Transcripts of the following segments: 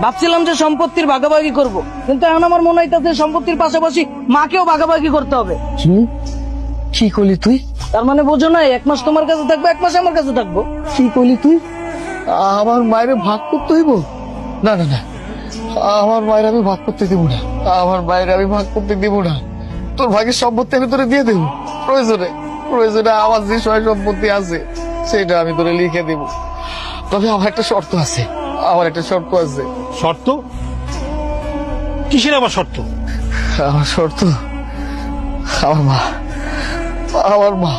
ভাবছিলাম যে সম্পত্তির ভাগাভাগি করব, কিন্তু এখন আমার মনে হইতাছে সম্পত্তির পাশাপাশি মাকেও ভাগাভাগি করতে হবে। কি করলি তুই? তার মানে বোঝো না, 1 মাস তোমার কাছে থাকবো, 1 মাস আমার কাছে থাকবো। কি করলি তুই? আমার মায়ের ভাগ করতে হইব? না না না, আমার মায়ের আমি ভাগ করতে দিব না। আমার মায়ের আমি ভাগ করতে দিব না। তোর ভাগের সম্পত্তি আমি তোরে দিয়ে দেবো। প্রয়োজনে প্রয়োজনে আমার যে সয় সম্পত্তি আছে সেটা আমি তোরে লিখে দিব। তবে আমার একটা শর্ত আছে, আমার একটা শর্ত আছে। শর্ত? কিসের আবার শর্ত? আমার শর্ত, আমার মা, আমার মা,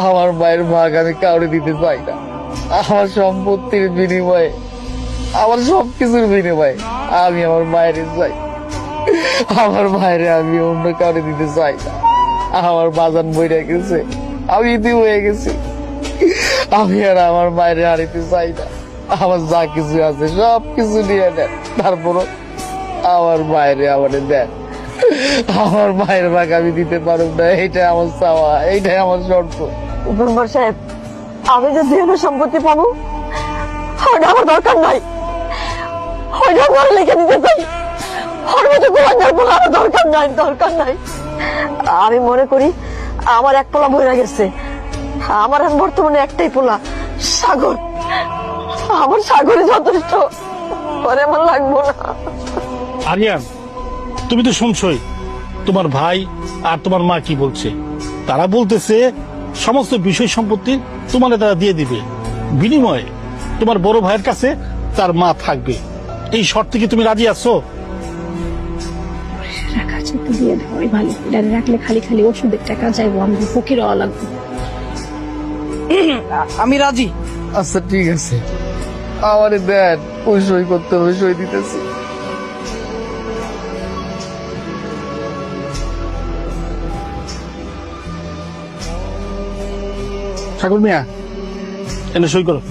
আমার মায়ের ভাগ আমি কাউরে দিতে চাই না। আমার সম্পত্তির বিনিময়ে, আমার সবকিছুর বিনিময়ে আমি আমার মায়ের চাই। আমার মায়ের আমি অন্য কাউরে দিতে চাই না। আমার বাজান বইরা গেছে, আমি ইতি হয়ে গেছি। আমি আর আমার মায়ের হারিতে চাই না। আমার যা কিছু আছে সবকিছু নিয়ে নেন, তারপরও আমার মায়ের আমারে দেন। আমার মায়ের ভাগ আমি দিতে পারব না, এইটাই আমার চাওয়া, এইটাই আমার শর্ত। মেম্বার সাহেব, আমি যে দুজনের সম্পত্তি পাবো ওটা আমার দরকার নাই, ওইটা আমার লিখে দিতে চাই। ওর মতো গোলাঙ্গার পোলা আমার দরকার নাই, দরকার নাই। আমি মনে করি আমার এক পোলা মরে গেছে, আমার এখন বর্তমানে একটাই পোলা, সাগর। আমার সাগরে যথেষ্ট, পরে আমার লাগবো না। আরিয়ান, তুমি তো শুনছই তোমার ভাই আর তোমার মা কি বলছে। তারা বলতেছে সমস্ত বিষয় সম্পত্তি তোমার তারা দিয়ে দিবে, বিনিময়ে তোমার বড় ভাইয়ের কাছে তার মা থাকবে। এই শর্তে কি তুমি রাজি আছো? রাখার চেয়ে দিয়ে দেওয়াই ভালো। এটা রাখলে খালি খালি ওষুধের টাকা যাইবো, আমাকে ফকির হওয়া লাগবে। আমি রাজি। আচ্ছা ঠিক আছে, আমারে দেন, ওই সই করতে হবে, সই দিতেছি। ঠাকুর মিয়া, এনে সই করো।